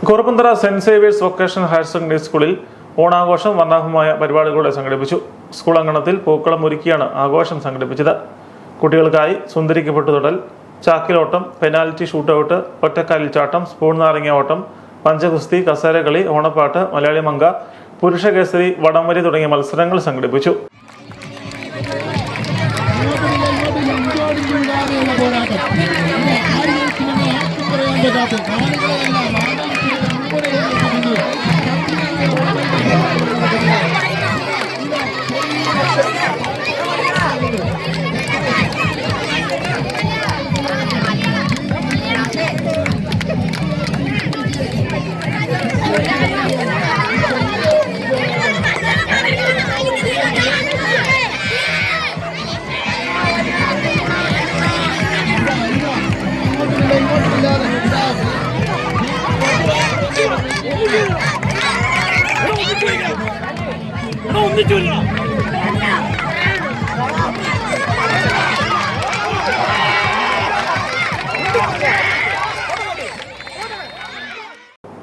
Kuruppanthara saint Xavier's vocational higher secondary സ്കൂളിൽ ഓണാഘോഷം വർണ്ണാഭമായ പരിപാടികളോടെ സംഘടിപ്പിച്ചു. സ്കൂൾ അങ്കണത്തിൽ പൂക്കളം ഒരുക്കിയാണ് ആഘോഷം സംഘടിപ്പിച്ചത്. കുട്ടികൾക്കായി സുന്ദരിക്ക് പൊട്ടുതൊടൽ, ചാക്കിലോട്ടം, പെനാൽറ്റി ഷൂട്ടൌട്ട്, ഒറ്റക്കാലിൽ ചാട്ടം, സ്പൂൺ നാരങ്ങ ഓട്ടം, പഞ്ചഗുസ്തി, കസേരകളി, ഓണപ്പാട്ട്, മലയാളി മങ്ക, പുരുഷ കേസരി, വടംവലി തുടങ്ങിയ മത്സരങ്ങൾ സംഘടിപ്പിച്ചു.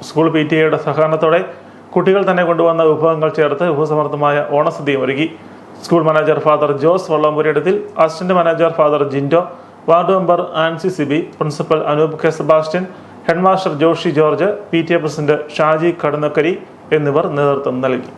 സ്കൂൾ PTA സഹകരണത്തോടെ കുട്ടികൾ തന്നെ കൊണ്ടുവന്ന വിഭവങ്ങൾ ചേർത്ത് വിഭവസമൃദ്ധമായ ഓണസദ്യയും ഒരുക്കി. സ്കൂൾ മാനേജർ ഫാദർ ജോസ് വള്ളംപുരയിടത്തിൽ, assistant manager father Jindo, ward member Ancy Siby, principal Anoop K Sebastian, headmaster Joshy George, PTA president Shaji Kadannakkari എന്നിവർ നേതൃത്വം നൽകി.